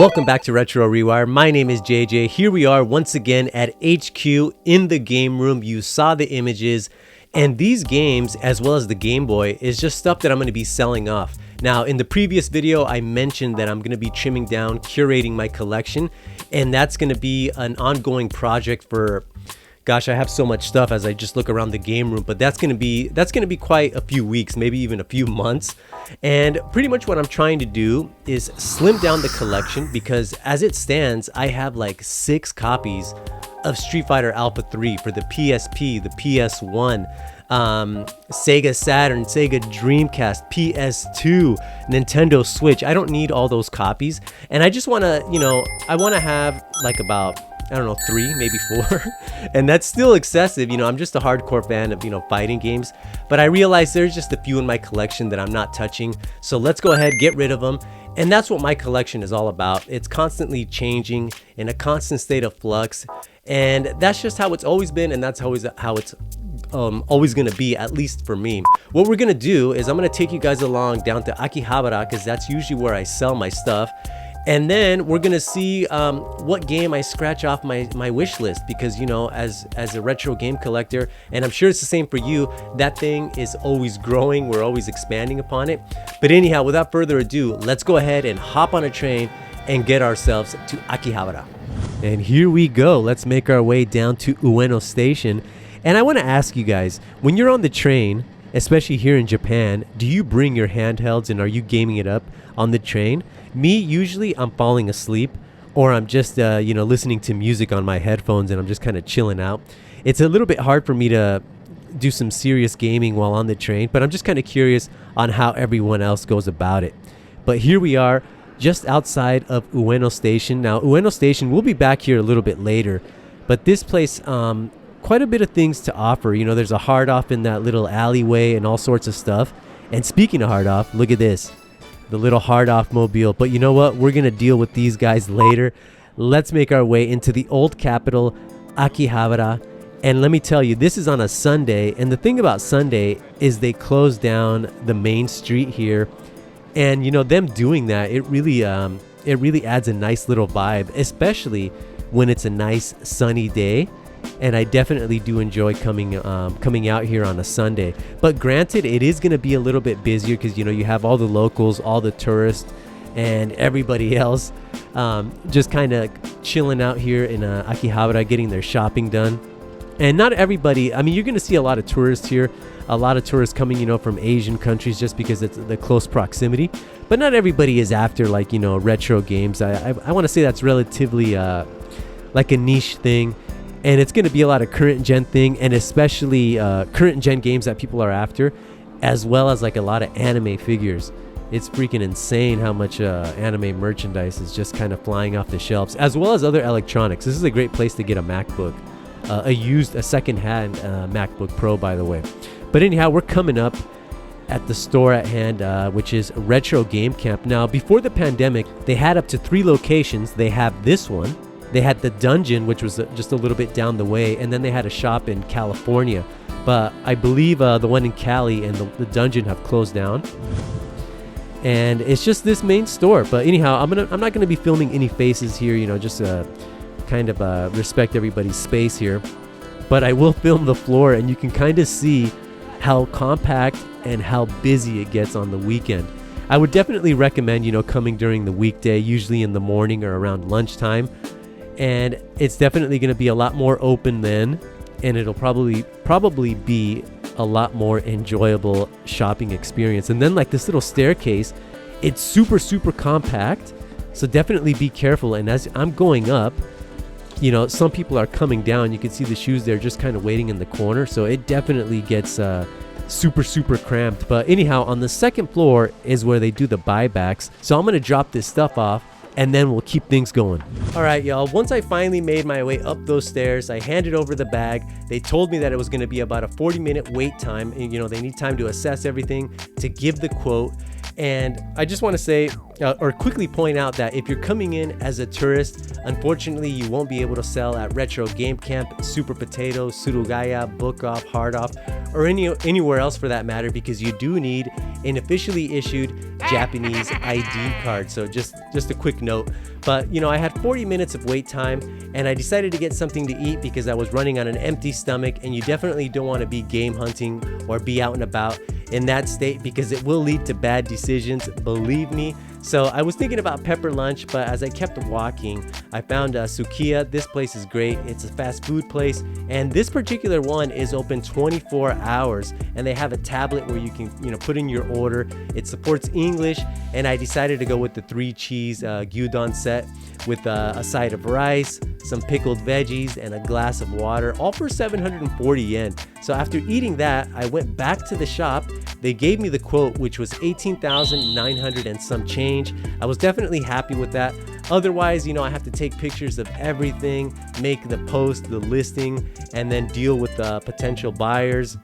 Welcome back to Retro Rewire. My name is JJ. Here we are once again at HQ in the game room. You saw the images, and these games, as well as the Game Boy, is just stuff that I'm going to be selling off. Now, in the previous video, I mentioned that I'm going to be trimming down, curating my collection, and that's going to be an ongoing project for, gosh, I have so much stuff as I just look around the game room, but that's going to be quite a few weeks, maybe even a few months. And pretty much what I'm trying to do is slim down the collection, because as it stands, I have like 6 copies of Street Fighter Alpha 3 for the PSP, the PS1, Sega Saturn, Sega Dreamcast, PS2, Nintendo Switch. I don't need all those copies, and I just want to, I want to have like about, I don't know, 3, maybe 4. And that's still excessive. I'm just a hardcore fan of, fighting games. But I realize there's just a few in my collection that I'm not touching. So let's go ahead, get rid of them. And that's what my collection is all about. It's constantly changing, in a constant state of flux. And that's just how it's always been. And that's always how it's always going to be, at least for me. What we're going to do is I'm going to take you guys along down to Akihabara, because that's usually where I sell my stuff. And then we're gonna see what game I scratch off my wish list, because as a retro game collector, and I'm sure it's the same for you, that thing is always growing. We're always expanding upon it. But anyhow, without further ado, let's go ahead and hop on a train and get ourselves to Akihabara. And here we go. Let's make our way down to Ueno Station. And I want to ask you guys, when you're on the train, especially here in Japan, do you bring your handhelds and are you gaming it up on the train? Me, usually I'm falling asleep, or I'm just listening to music on my headphones and I'm just kind of chilling out. It's a little bit hard for me to do some serious gaming while on the train, but I'm just kind of curious on how everyone else goes about it. But here we are just outside of Ueno Station. Now, Ueno Station, we'll be back here a little bit later, but this place, quite a bit of things to offer. There's a hard off in that little alleyway and all sorts of stuff. And speaking of hard off, look at this, the little hard off mobile. But you know what? We're going to deal with these guys later. Let's make our way into the old capital, Akihabara. And let me tell you, this is on a Sunday. And the thing about Sunday is they close down the main street here. And, them doing that, it really adds a nice little vibe, especially when it's a nice sunny day. And I definitely do enjoy coming out here on a Sunday. But granted, it is going to be a little bit busier because, you have all the locals, all the tourists, and everybody else just kind of chilling out here in Akihabara, getting their shopping done. And not everybody, you're going to see a lot of tourists here, a lot of tourists coming, from Asian countries just because it's the close proximity. But not everybody is after, retro games. I want to say that's relatively like a niche thing. And it's going to be a lot of current gen thing, and especially current gen games that people are after, as well as like a lot of anime figures. It's freaking insane how much anime merchandise is just kind of flying off the shelves, as well as other electronics. This is a great place to get a MacBook, a second-hand MacBook Pro, by the way. But anyhow, we're coming up at the store at hand, which is Retro Game Camp. Now, before the pandemic, they had up to 3 locations. They have this one. They had the Dungeon, which was just a little bit down the way, and then they had a shop in California. But I believe the one in Cali and the Dungeon have closed down. And it's just this main store. But anyhow, I'm not gonna be filming any faces here, just kind of respect everybody's space here. But I will film the floor, and you can kind of see how compact and how busy it gets on the weekend. I would definitely recommend, coming during the weekday, usually in the morning or around lunchtime. And it's definitely going to be a lot more open then, and it'll probably be a lot more enjoyable shopping experience. And then like this little staircase, it's super, super compact, so definitely be careful. And as I'm going up, some people are coming down. You can see the shoes there just kind of waiting in the corner, so it definitely gets super, super cramped. But anyhow, on the second floor is where they do the buybacks, so I'm going to drop this stuff off, and then we'll keep things going. All right, y'all. Once I finally made my way up those stairs, I handed over the bag. They told me that it was going to be about a 40-minute wait time. And, they need time to assess everything, to give the quote. And I just want to say, or quickly point out, that if you're coming in as a tourist, unfortunately, you won't be able to sell at Retro Game Camp, Super Potato, Surugaya, Book Off, Hard Off, or anywhere else for that matter, because you do need an officially issued Japanese ID card. So just a quick note. But I had 40 minutes of wait time, and I decided to get something to eat because I was running on an empty stomach, and you definitely don't want to be game hunting or be out and about in that state because it will lead to bad decisions, believe me. So I was thinking about pepper lunch, but as I kept walking, I found Sukiya. This place is great. It's a fast food place, and this particular one is open 24 hours, and they have a tablet where you can put in your order. It supports English, and I decided to go with the 3-cheese gyudon set with a side of rice, some pickled veggies, and a glass of water, all for 740 yen. So after eating that, I went back to the shop. They gave me the quote, which was 18,900 and some change. I was definitely happy with that. Otherwise, I have to take pictures of everything, make the post, the listing, and then deal with potential buyers.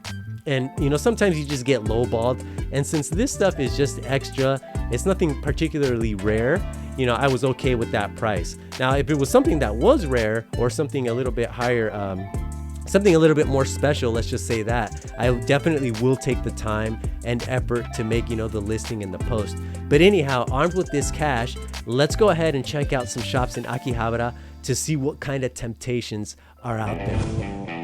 And sometimes you just get lowballed. And since this stuff is just extra, it's nothing particularly rare, I was okay with that price. Now, if it was something that was rare or something a little bit higher, something a little bit more special, let's just say that, I definitely will take the time and effort to make, the listing and the post. But anyhow, armed with this cash, let's go ahead and check out some shops in Akihabara to see what kind of temptations are out there.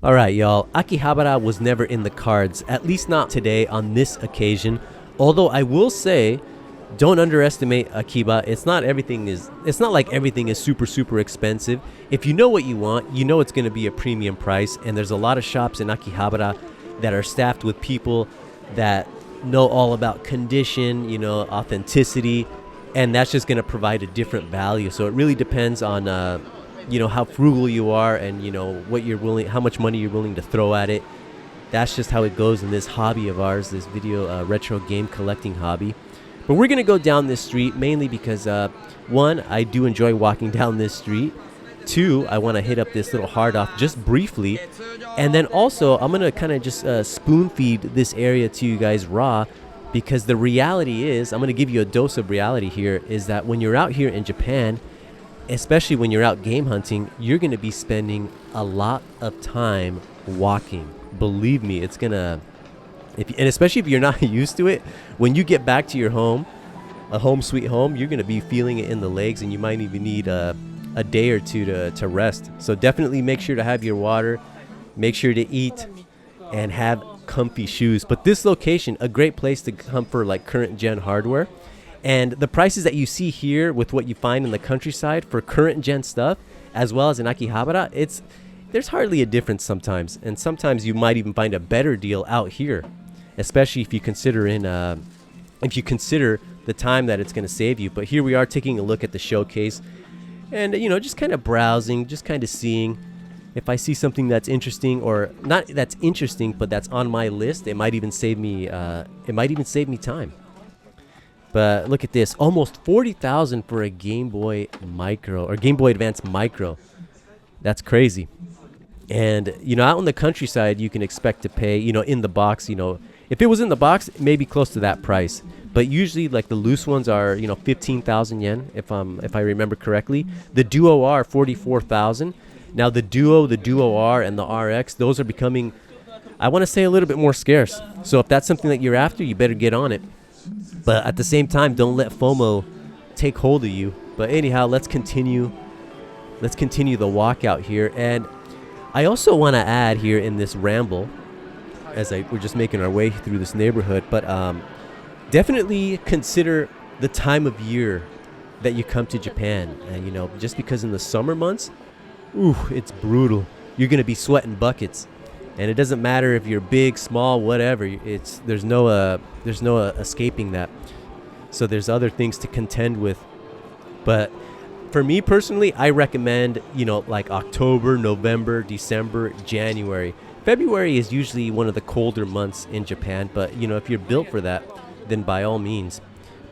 Alright y'all, Akihabara was never in the cards, at least not today on this occasion. Although I will say, don't underestimate Akiba. It's not like everything is super expensive. If you know what you want, you know it's going to be a premium price, and there's a lot of shops in Akihabara that are staffed with people that know all about condition, authenticity, and that's just going to provide a different value. So it really depends on how frugal you are and how much money you're willing to throw at it. That's just how it goes in this hobby of ours, this video retro game collecting hobby. But we're gonna go down this street mainly because one, I do enjoy walking down this street. Two, I want to hit up this little hard off just briefly, and then also I'm gonna kind of just spoon feed this area to you guys raw, because the reality is, I'm gonna give you a dose of reality here, is that when you're out here in Japan, especially when you're out game hunting, you're going to be spending a lot of time walking. Believe me, it's going to, and especially if you're not used to it, when you get back to your home, a home sweet home, you're going to be feeling it in the legs, and you might even need a day or two to rest. So definitely make sure to have your water, make sure to eat, and have comfy shoes. But this location, a great place to come for like current gen hardware. And the prices that you see here with what you find in the countryside for current gen stuff, as well as in Akihabara, there's hardly a difference sometimes. And sometimes you might even find a better deal out here, especially if you consider the time that it's going to save you. But here we are taking a look at the showcase, and just kind of browsing, just kind of seeing if I see something that's interesting, or not that's interesting, but that's on my list. It might even save me time. But look at this, almost 40,000 for a Game Boy Micro or Game Boy Advance Micro. That's crazy. And, out in the countryside, you can expect to pay, in the box, if it was in the box, maybe close to that price. But usually, like, the loose ones are, 15,000 yen, if I remember correctly. The Duo R, 44,000. Now, the Duo R, and the RX, those are becoming, I want to say, a little bit more scarce. So if that's something that you're after, you better get on it. But at the same time, don't let FOMO take hold of you. But anyhow, let's continue the walk out here. And I also want to add here in this ramble, we're just making our way through this neighborhood, but definitely consider the time of year that you come to Japan. And just because in the summer months, it's brutal. You're gonna be sweating buckets, and it doesn't matter if you're big, small, whatever. There's no escaping that. So there's other things to contend with, but for me personally, I recommend, like October, November, December, January. February is usually one of the colder months in Japan, but, if you're built for that, then by all means.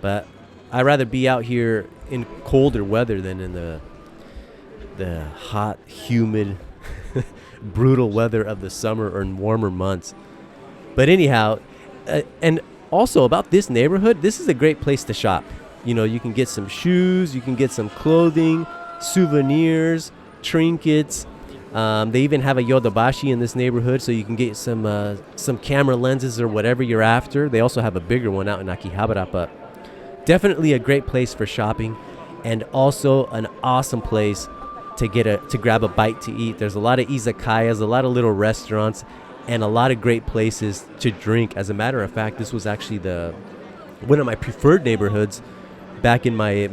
But I'd rather be out here in colder weather than in the hot, humid, brutal weather of the summer or in warmer months. But anyhow, and also about this neighborhood, this is a great place to shop. You can get some shoes, you can get some clothing, souvenirs, trinkets. They even have a yodobashi in this neighborhood, so you can get some camera lenses or whatever you're after. They also have a bigger one out in Akihabara, but definitely a great place for shopping, and also an awesome place to grab a bite to eat. There's a lot of izakayas, a lot of little restaurants, and a lot of great places to drink. As a matter of fact, this was actually one of my preferred neighborhoods back in my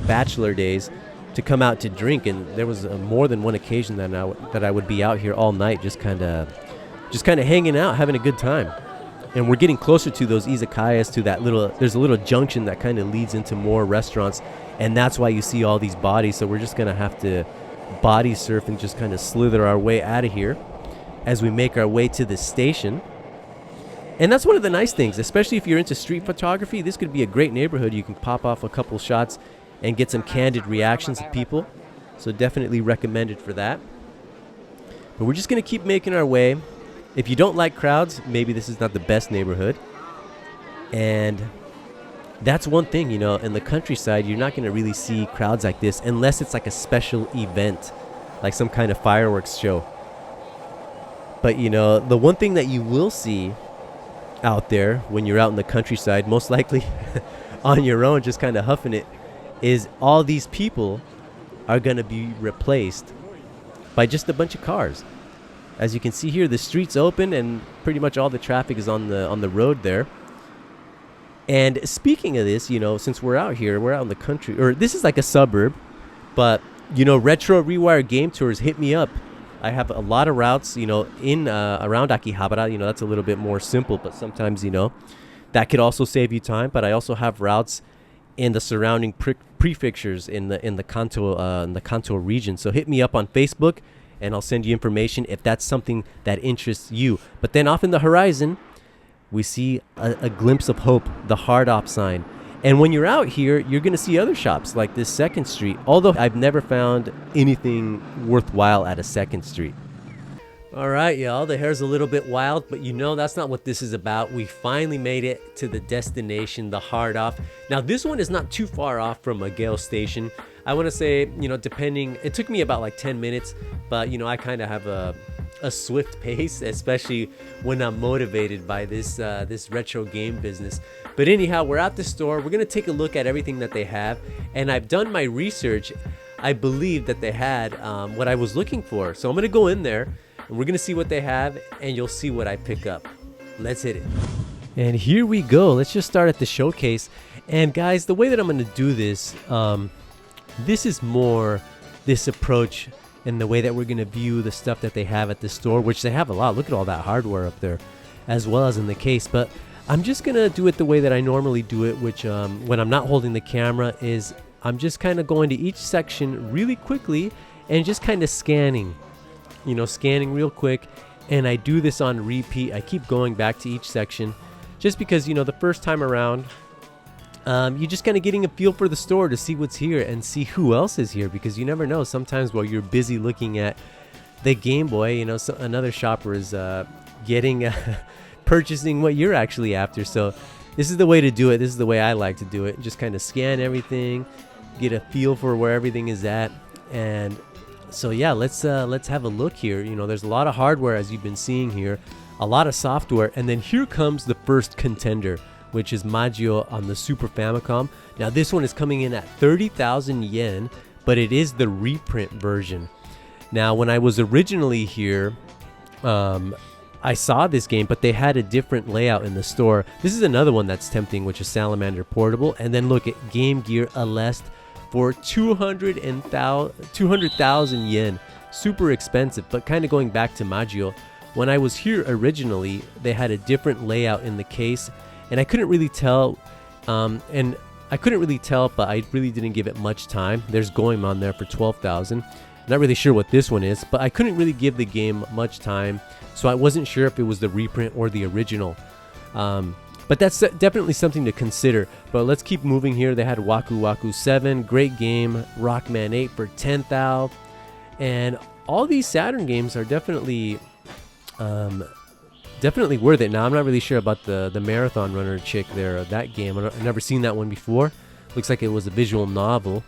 bachelor days to come out to drink, and there was more than one occasion that I would be out here all night just kind of hanging out, having a good time. And we're getting closer to those izakayas, to there's a little junction that kind of leads into more restaurants, and that's why you see all these bodies. So we're just going to have to body surf and just kind of slither our way out of here as we make our way to the station. And that's one of the nice things, especially if you're into street photography. This could be a great neighborhood. You can pop off a couple shots and get some candid reactions of people. So definitely recommended for that. But we're just going to keep making our way. If you don't like crowds, maybe this is not the best neighborhood. And that's one thing, in the countryside, you're not going to really see crowds like this unless it's like a special event, like some kind of fireworks show. But, the one thing that you will see out there when you're out in the countryside, most likely on your own, just kind of huffing it, is all these people are going to be replaced by just a bunch of cars. As you can see here, the street's open and pretty much all the traffic is on the road there. And speaking of this, since we're out here, we're out in the country, or this is like a suburb, but Retro Rewire Game Tours, hit me up. I have a lot of routes, in around Akihabara. That's a little bit more simple, but sometimes, that could also save you time. But I also have routes in the surrounding prefectures in the Kanto region. So hit me up on Facebook, and I'll send you information if that's something that interests you. But then off in the horizon, we see a glimpse of hope, the Hard Op sign. And when you're out here, you're going to see other shops like this 2nd Street, although I've never found anything worthwhile at a 2nd Street. All right, y'all, the hair's a little bit wild, but that's not what this is about. We finally made it to the destination, the Hard Op. Now, this one is not too far off from Magale Station. I want to say, depending, it took me about like 10 minutes, but, I kind of have a swift pace, especially when I'm motivated by this retro game business. But anyhow, we're at the store. We're going to take a look at everything that they have. And I've done my research. I believe that they had what I was looking for. So I'm going to go in there and we're going to see what they have, and you'll see what I pick up. Let's hit it. And here we go. Let's just start at the showcase. And guys, the way that I'm going to do this, this is more this approach and the way that we're going to view the stuff that they have at the store, which they have a lot. Look at all that hardware up there, as well as in the case. But I'm just going to do it the way that I normally do it, which when I'm not holding the camera is I'm just kind of going to each section really quickly and just kind of scanning real quick. And I do this on repeat. I keep going back to each section just because, the first time around, you're just kind of getting a feel for the store to see what's here and see who else is here, because you never know. Sometimes while you're busy looking at the Game Boy, you know, so another shopper is getting purchasing what you're actually after. So this is the way to do it. This is the way I like to do it. Just kind of scan everything, get a feel for where everything is at. And so yeah, let's have a look here. You know, there's a lot of hardware, as you've been seeing here, a lot of software, and then here comes the first contender, which is Maggio on the Super Famicom. Now this one is coming in at 30,000 yen, but it is the reprint version. Now when I was originally here, I saw this game, but they had a different layout in the store. This is another one that's tempting, which is Salamander Portable. And then look at Game Gear Aleste for 200,000 yen. Super expensive, but kind of going back to Maggio. When I was here originally, they had a different layout in the case, and I couldn't really tell. But I really didn't give it much time. There's Goemon there for 12,000. Not really sure what this one is, but I couldn't really give the game much time, so I wasn't sure if it was the reprint or the original. But that's definitely something to consider. But let's keep moving here. They had Waku Waku 7, great game. Rockman 8 for 10,000. And all these Saturn games are definitely worth it. Now, I'm not really sure about the Marathon Runner chick there, that game. I've never seen that one before. Looks like it was a visual novel.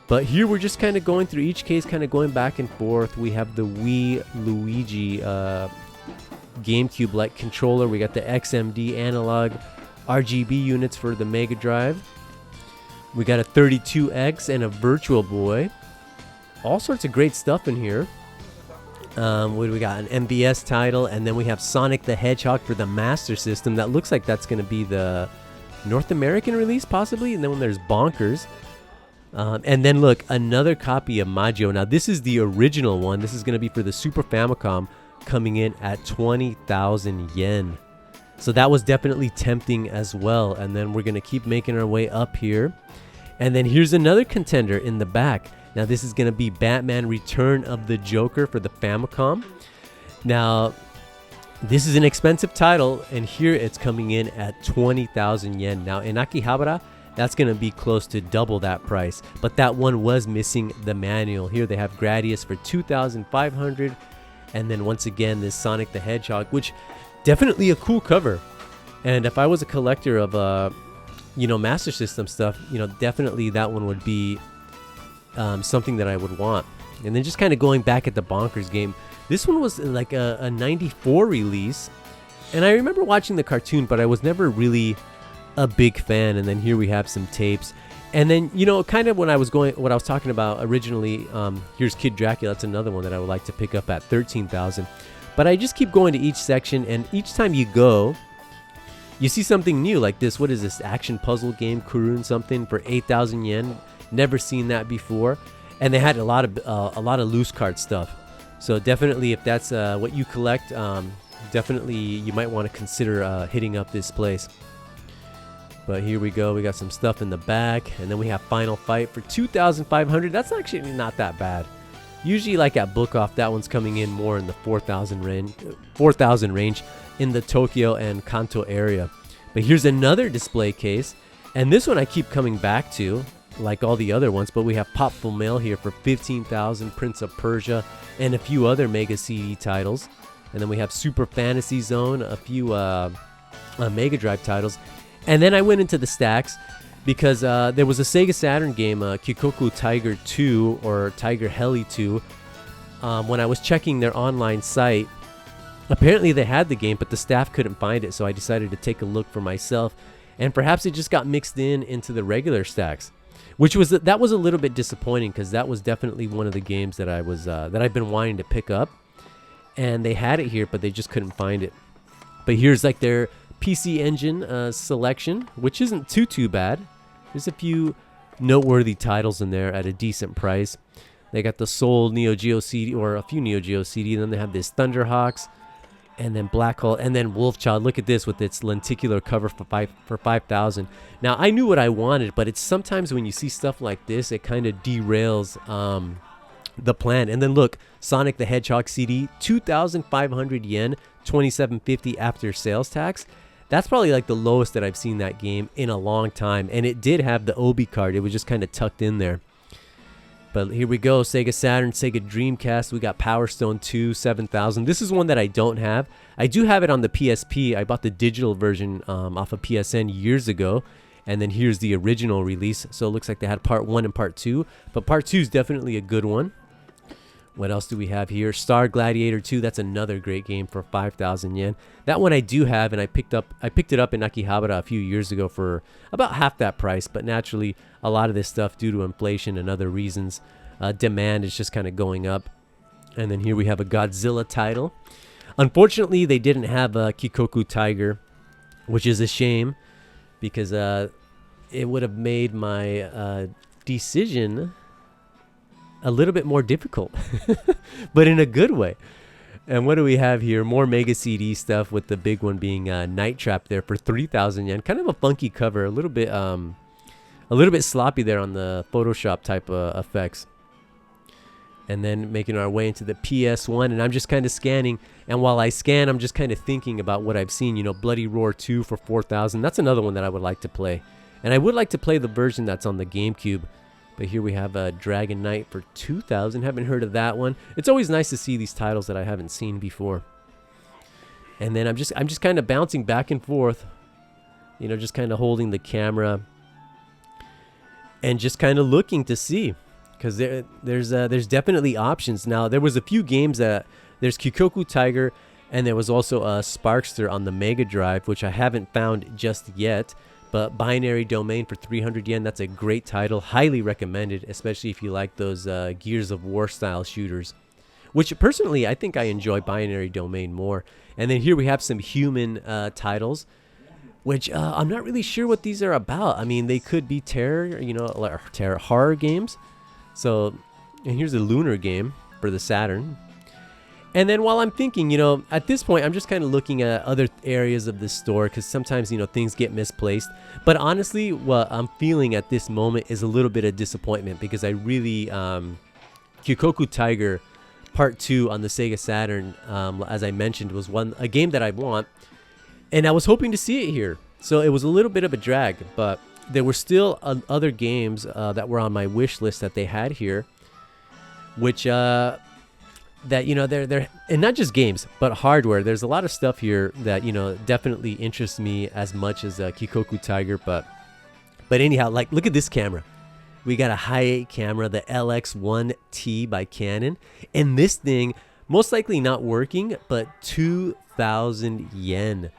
But here we're just kind of going through each case, kind of going back and forth. We have the Wii Luigi GameCube-like controller. We got the XMD analog RGB units for the Mega Drive. We got a 32X and a Virtual Boy. All sorts of great stuff in here. What do we got? An MVS title, and then we have Sonic the Hedgehog for the Master System. That looks like that's going to be the North American release, possibly. And then when there's Bonkers. And then look, another copy of Maggio. Now this is the original one. This is going to be for the Super Famicom, coming in at 20,000 yen. So that was definitely tempting as well. And then we're going to keep making our way up here. And then here's another contender in the back. Now this is going to be Batman Return of the Joker for the Famicom. Now this is an expensive title, and here it's coming in at 20,000 yen. Now in Akihabara, that's going to be close to double that price. But that one was missing the manual. Here they have Gradius for 2,500. And then once again, this Sonic the Hedgehog, which definitely a cool cover. And if I was a collector of, Master System stuff, definitely that one would be something that I would want. And then just kind of going back at the Bonkers game, this one was like a 94 release. And I remember watching the cartoon, but I was never really a big fan. And then here we have some tapes, and then kind of what I was talking about originally, here's Kid Dracula. That's another one that I would like to pick up at 13,000. But I just keep going to each section, and each time you go, you see something new, like this. What is this action puzzle game, Kurun something, for 8,000 yen? Never seen that before. And they had a lot of loose card stuff. So definitely, if that's what you collect, definitely you might want to consider hitting up this place. But here we go. We got some stuff in the back, and then we have Final Fight for 2,500. That's actually not that bad. Usually, like at Book Off, that one's coming in more in the 4,000 range in the Tokyo and Kanto area. But here's another display case, and this one I keep coming back to, like all the other ones. But we have Popful Mail here for 15,000, Prince of Persia, and a few other Mega CD titles. And then we have Super Fantasy Zone, a few Mega Drive titles. And then I went into the stacks because there was a Sega Saturn game, Kikoku Tiger 2 or Tiger Heli 2. When I was checking their online site, apparently they had the game, but the staff couldn't find it, so I decided to take a look for myself. And perhaps it just got mixed into the regular stacks, which was that was a little bit disappointing, because that was definitely one of the games that I was that I've been wanting to pick up, and they had it here, but they just couldn't find it. But here's like their PC Engine selection, which isn't too bad. There's a few noteworthy titles in there at a decent price. They got the Soul Neo Geo CD, or a few Neo Geo CD. Then they have this Thunderhawks, and then Black Hole, and then Wolfchild. Look at this with its lenticular cover for 5,000. Now I knew what I wanted, but it's sometimes when you see stuff like this, it kind of derails the plan. And then look, Sonic the Hedgehog CD, 2,500 yen, 2,750 after sales tax. That's probably like the lowest that I've seen that game in a long time. And it did have the Obi card. It was just kind of tucked in there. But here we go. Sega Saturn, Sega Dreamcast. We got Power Stone 2, 7000. This is one that I don't have. I do have it on the PSP. I bought the digital version off of PSN years ago. And then here's the original release. So it looks like they had part 1 and part 2. But part 2 is definitely a good one. What else do we have here? Star Gladiator 2. That's another great game for 5,000 yen. That one I do have, and I picked it up in Akihabara a few years ago for about half that price. But naturally, a lot of this stuff, due to inflation and other reasons, demand is just kind of going up. And then here we have a Godzilla title. Unfortunately, they didn't have a Kikoku Tiger, which is a shame, because it would have made my decision a little bit more difficult, but in a good way. And what do we have here? More Mega CD stuff, with the big one being Night Trap there for 3,000 yen. Kind of a funky cover, a little bit sloppy there on the Photoshop type effects. And then making our way into the PS1, and I'm just kind of scanning. And while I scan, I'm just kind of thinking about what I've seen. You know, Bloody Roar 2 for 4,000. That's another one that I would like to play. And I would like to play the version that's on the GameCube. But here we have Dragon Knight for 2,000. Haven't heard of that one. It's always nice to see these titles that I haven't seen before. And then I'm just kind of bouncing back and forth, you know, just kind of holding the camera and just kind of looking to see, because there's definitely options. Now, there was a few games that there's Kikoku Tiger, and there was also Sparkster on the Mega Drive, which I haven't found just yet. But Binary Domain for 300 yen, that's a great title. Highly recommended, especially if you like those Gears of War style shooters. Which, personally, I think I enjoy Binary Domain more. And then here we have some human titles, which I'm not really sure what these are about. I mean, they could be terror, you know, terror horror games. So, and here's a Lunar game for the Saturn. And then while I'm thinking, you know, at this point, I'm just kind of looking at other areas of the store, because sometimes, you know, things get misplaced. But honestly, what I'm feeling at this moment is a little bit of disappointment, because I really, Kikoku Tiger Part 2 on the Sega Saturn, as I mentioned, was a game that I want. And I was hoping to see it here. So it was a little bit of a drag, but there were still other games that were on my wish list that they had here, which... that, you know, they're and not just games, but hardware. There's a lot of stuff here that, you know, definitely interests me as much as Kikoku Tiger. But anyhow, like, look at this camera. We got a high-8 camera, the LX1T by Canon, and this thing most likely not working, but 2,000 yen.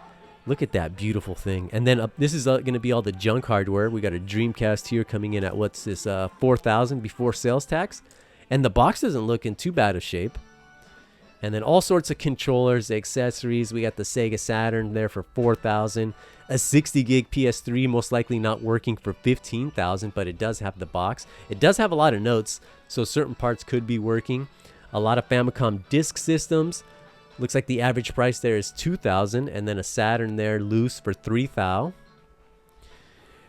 Look at that beautiful thing. And then this is going to be all the junk hardware. We got a Dreamcast here coming in at, what's this, 4,000 before sales tax, and the box doesn't look in too bad of shape. And then all sorts of controllers, accessories. We got the Sega Saturn there for 4,000. A 60 gig PS3 most likely not working for 15,000, but it does have the box. It does have a lot of notes, so certain parts could be working. A lot of Famicom disk systems. Looks like the average price there is 2,000, and then a Saturn there loose for 3,000,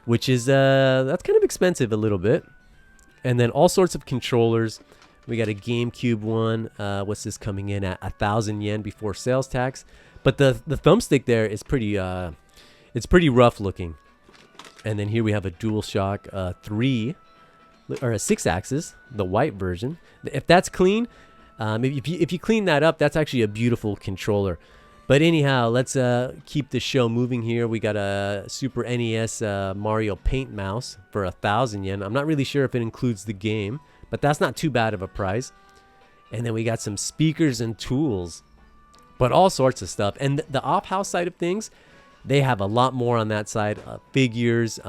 which is that's kind of expensive a little bit. And then all sorts of controllers. We got a GameCube one. What's this coming in at? 1,000 yen before sales tax. But the thumbstick there is pretty it's pretty rough looking. And then here we have a DualShock 3 or a 6-axis, the white version. If that's clean, if you clean that up, that's actually a beautiful controller. But anyhow, let's keep the show moving here. We got a Super NES Mario Paint mouse for 1,000 yen. I'm not really sure if it includes the game, but that's not too bad of a price. And then we got some speakers and tools, but all sorts of stuff. And the off-house side of things, they have a lot more on that side. Figures,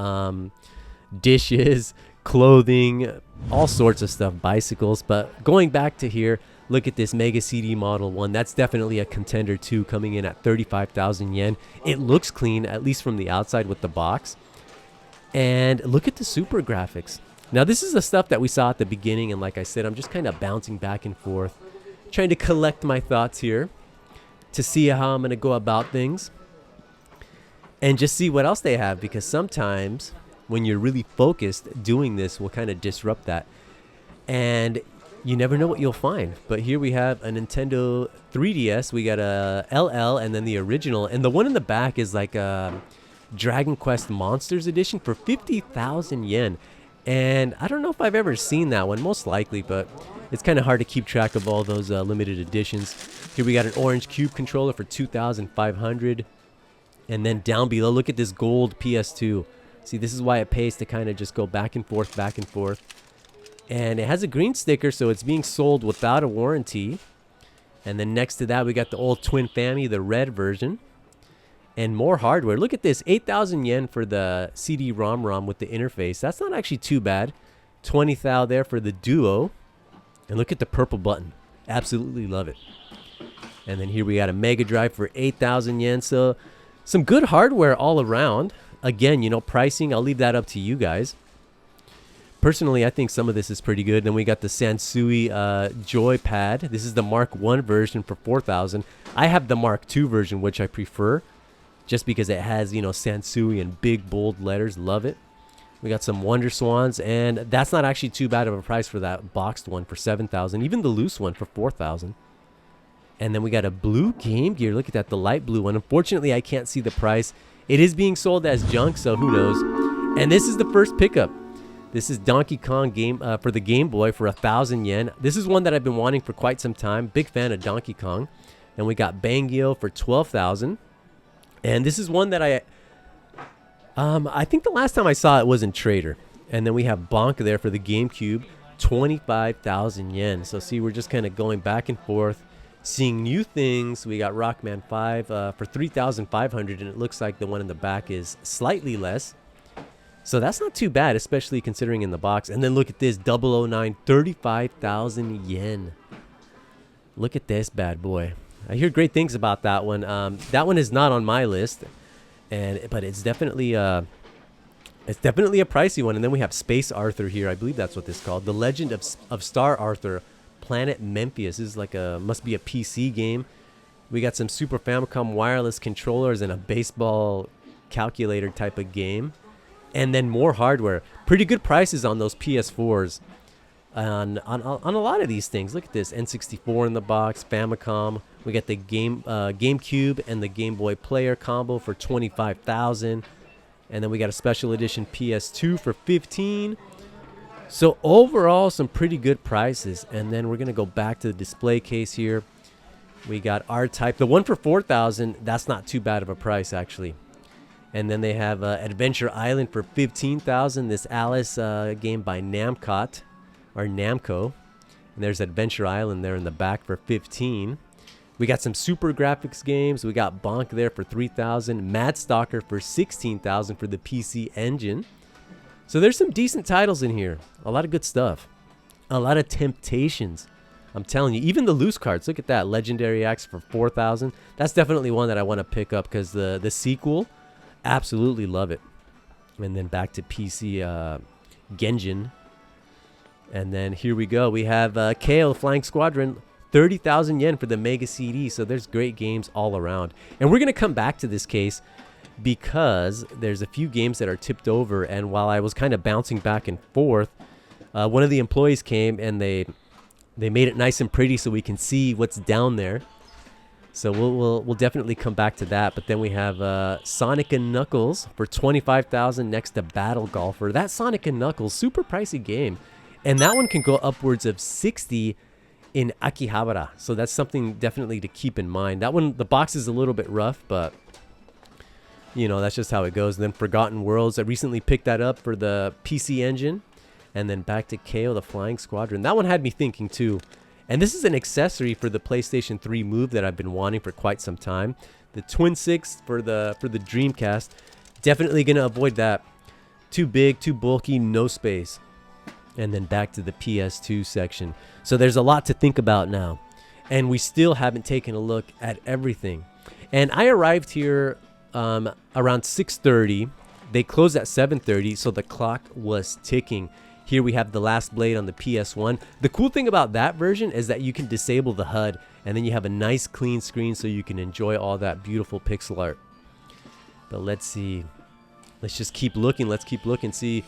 dishes, clothing, all sorts of stuff, bicycles. But going back to here, look at this Mega CD Model 1. That's definitely a contender too, coming in at 35,000 yen. It looks clean, at least from the outside with the box. And look at the super graphics. Now, this is the stuff that we saw at the beginning, and like I said, I'm just kind of bouncing back and forth, trying to collect my thoughts here to see how I'm going to go about things and just see what else they have, because sometimes when you're really focused, doing this will kind of disrupt that. And you never know what you'll find. But here we have a Nintendo 3DS. We got a LL and then the original. And the one in the back is like a Dragon Quest Monsters Edition for 50,000 yen. And I don't know if I've ever seen that one, most likely, but it's kind of hard to keep track of all those limited editions. Here we got an orange cube controller for 2,500. And then down below, look at this gold PS2. See, this is why it pays to kind of just go back and forth, back and forth. And it has a green sticker, so it's being sold without a warranty. And then next to that, we got the old Twin Family, the red version. And more hardware. Look at this, 8,000 yen for the CD-ROM with the interface. That's not actually too bad. 20,000 there for the Duo. And look at the purple button. Absolutely love it. And then here we got a Mega Drive for 8,000 yen. So some good hardware all around. Again, you know, pricing, I'll leave that up to you guys. Personally, I think some of this is pretty good. Then we got the Sansui Joypad. This is the Mark 1 version for 4,000. I have the Mark 2 version, which I prefer, just because it has, you know, Sansui in big, bold letters. Love it. We got some Wonder Swans, and that's not actually too bad of a price for that boxed one for 7,000. Even the loose one for 4,000. And then we got a blue Game Gear. Look at that, the light blue one. Unfortunately, I can't see the price. It is being sold as junk, so who knows. And this is the first pickup. This is Donkey Kong game for the Game Boy for 1,000 yen. This is one that I've been wanting for quite some time. Big fan of Donkey Kong. And we got Bangio for 12,000. And this is one that I think the last time I saw it was in Trader. And then we have Bonk there for the GameCube, 25,000 yen. So see, we're just kind of going back and forth, seeing new things. We got Rockman 5 for 3,500, and it looks like the one in the back is slightly less. So that's not too bad, especially considering in the box. And then look at this, 009, 35,000 yen. Look at this bad boy. I hear great things about that one. That one is not on my list, but it's definitely a pricey one. And then we have Space Arthur here. I believe that's what this is called. The Legend of Star Arthur, Planet Memphis. This is like must be a PC game. We got some Super Famicom wireless controllers and a baseball calculator type of game. And then more hardware. Pretty good prices on those PS4s. On a lot of these things. Look at this. N64 in the box. Famicom. We got the GameCube and the Game Boy Player combo for 25,000. And then we got a special edition PS2 for 15. So overall, some pretty good prices. And then we're going to go back to the display case here. We got R-Type. The one for 4,000, that's not too bad of a price, actually. And then they have Adventure Island for 15,000. This Alice game by Namco. And there's Adventure Island there in the back for 15. We got some Super Graphics games. We got Bonk there for 3,000. Mad Stalker for 16,000 for the PC Engine. So there's some decent titles in here. A lot of good stuff. A lot of temptations. I'm telling you, even the loose cards. Look at that, Legendary Axe for 4,000. That's definitely one that I want to pick up because the sequel, absolutely love it. And then back to PC Genjin. And then here we go. We have KO Flying Squadron, 30,000 yen for the Mega CD. So there's great games all around. And we're going to come back to this case because there's a few games that are tipped over. And while I was kind of bouncing back and forth, one of the employees came and they made it nice and pretty so we can see what's down there. So we'll definitely come back to that. But then we have Sonic and Knuckles for 25,000 next to Battle Golfer. That Sonic and Knuckles, super pricey game. And that one can go upwards of 60 in Akihabara. So that's something definitely to keep in mind. That one, the box is a little bit rough, but you know, that's just how it goes. And then Forgotten Worlds, I recently picked that up for the PC Engine. And then back to KO, the Flying Squadron. That one had me thinking too. And this is an accessory for the PlayStation 3 Move that I've been wanting for quite some time. The Twin 6 for the Dreamcast. Definitely going to avoid that. Too big, too bulky, no space. And then back to the PS2 section. So there's a lot to think about now. And we still haven't taken a look at everything. And I arrived here around 6:30. They closed at 7:30, so the clock was ticking. Here we have the Last Blade on the PS1. The cool thing about that version is that you can disable the HUD, and then you have a nice clean screen so you can enjoy all that beautiful pixel art. But let's see. Let's just keep looking. Let's keep looking, see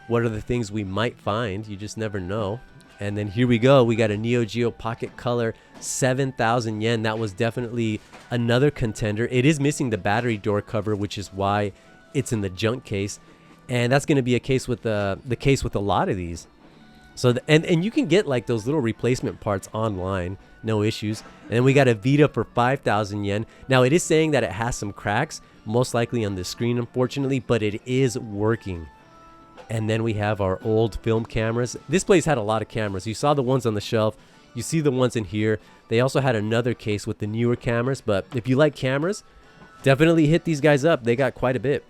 what are the things we might find. You just never know. And then here we go. We got a Neo Geo Pocket Color, 7,000 yen. That was definitely another contender. It is missing the battery door cover, which is why it's in the junk case. And that's going to be a case with the case with a lot of these. So and you can get like those little replacement parts online, no issues. And then we got a Vita for 5,000 yen. Now it is saying that it has some cracks, most likely on the screen, unfortunately, but it is working. And then we have our old film cameras. This place had a lot of cameras. You saw the ones on the shelf. You see the ones in here. They also had another case with the newer cameras. But if you like cameras, definitely hit these guys up. They got quite a bit.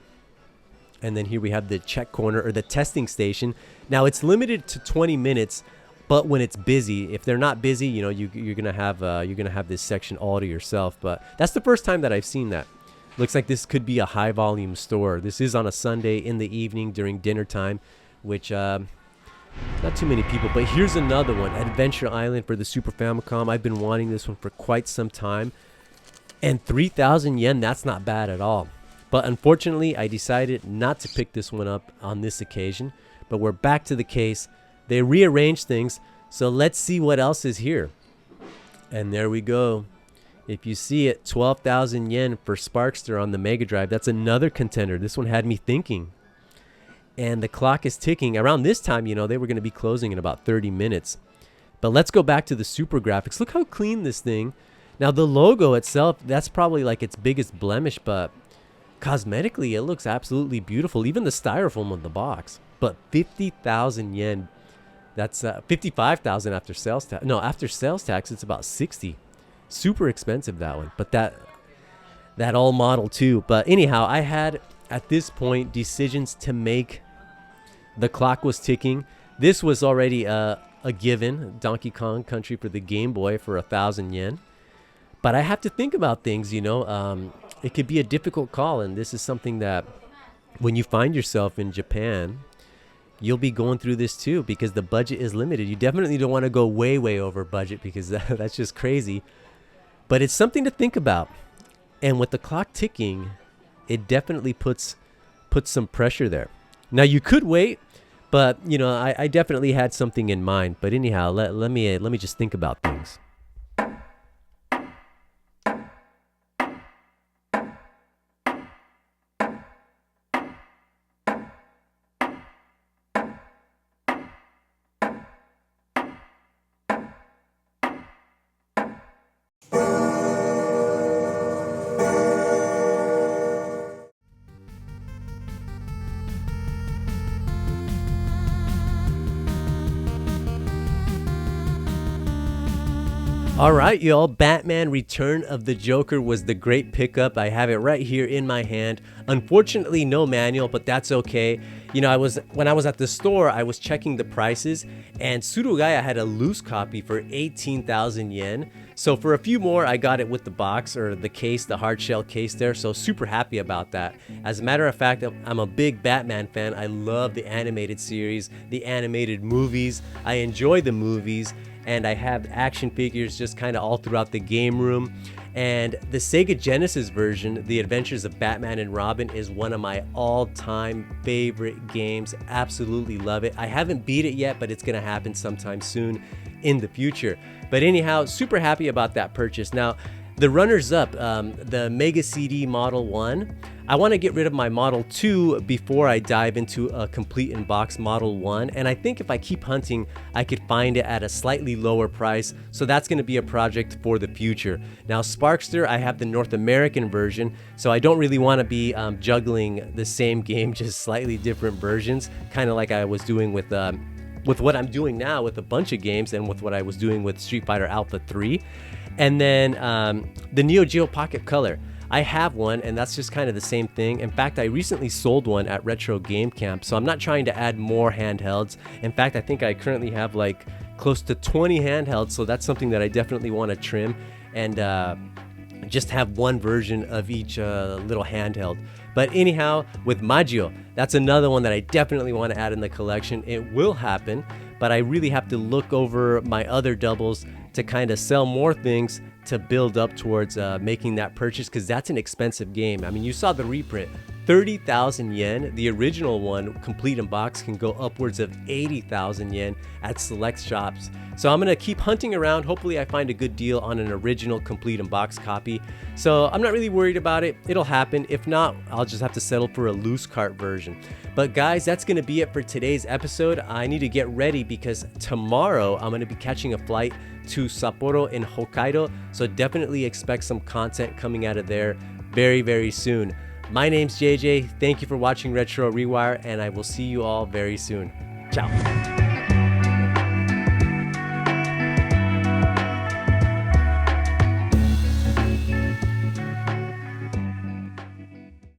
And then here we have the check corner, or the testing station. Now it's limited to 20 minutes, but when it's busy, if they're not busy, you know, you're gonna have this section all to yourself. But that's the first time that I've seen that. Looks like this could be a high volume store. This is on a Sunday in the evening during dinner time, which not too many people. But here's another one, Adventure Island for the Super Famicom. I've been wanting this one for quite some time. And 3,000 yen, that's not bad at all. But unfortunately, I decided not to pick this one up on this occasion. But we're back to the case. They rearranged things, so let's see what else is here. And there we go. If you see it, 12,000 yen for Sparkster on the Mega Drive. That's another contender. This one had me thinking. And the clock is ticking. Around this time, you know, they were going to be closing in about 30 minutes. But let's go back to the Super Graphics. Look how clean this thing. Now, the logo itself, that's probably like its biggest blemish, but cosmetically, it looks absolutely beautiful. Even the styrofoam on the box. But 50,000 yen. That's 55,000 after sales tax. No, after sales tax, it's about 60. Super expensive, that one. But that all model too. But anyhow, I had at this point decisions to make. The clock was ticking. This was already a given. Donkey Kong Country for the Game Boy for 1,000 yen. But I have to think about things, you know. It could be a difficult call, and this is something that when you find yourself in Japan, you'll be going through this too, because the budget is limited. You definitely don't want to go way over budget, because that's just crazy. But it's something to think about. And with the clock ticking, it definitely puts some pressure there. Now, you could wait, but, you know, I definitely had something in mind. But anyhow, let me just think about things. Alright, y'all, Batman Return of the Joker was the great pickup. I have it right here in my hand. Unfortunately, no manual, but that's okay. You know, when I was at the store, I was checking the prices, and Surugaya had a loose copy for 18,000 yen. So for a few more, I got it with the box, or the case, the hard shell case there. So super happy about that. As a matter of fact, I'm a big Batman fan. I love the animated series, the animated movies. I enjoy the movies. And I have action figures just kind of all throughout the game room. And the Sega Genesis version, The Adventures of Batman and Robin, is one of my all-time favorite games. Absolutely love it. I haven't beat it yet, but it's going to happen sometime soon in the future. But anyhow, super happy about that purchase. Now, the runners-up, the Mega CD Model 1, I want to get rid of my Model 2 before I dive into a complete in-box Model 1. And I think if I keep hunting, I could find it at a slightly lower price. So that's going to be a project for the future. Now, Sparkster, I have the North American version. So I don't really want to be juggling the same game, just slightly different versions. Kind of like I was doing with what I'm doing now with a bunch of games, and with what I was doing with Street Fighter Alpha 3. And then the Neo Geo Pocket Color. I have one, and that's just kind of the same thing. In fact, I recently sold one at Retro Game Camp, so I'm not trying to add more handhelds. In fact, I think I currently have like close to 20 handhelds, so that's something that I definitely want to trim and just have one version of each little handheld. But anyhow, with Maggio, that's another one that I definitely want to add in the collection. It will happen, but I really have to look over my other doubles to kind of sell more things to build up towards making that purchase, because that's an expensive game. I mean, you saw the reprint. 30,000 yen. The original one, complete in box, can go upwards of 80,000 yen at select shops. So I'm gonna keep hunting around. Hopefully I find a good deal on an original complete in box copy. So I'm not really worried about it. It'll happen. If not, I'll just have to settle for a loose cart version. But guys, that's gonna be it for today's episode. I need to get ready because tomorrow I'm gonna be catching a flight to Sapporo in Hokkaido. So definitely expect some content coming out of there very, very soon. My name's JJ. Thank you for watching Retro Rewire, and I will see you all very soon. Ciao.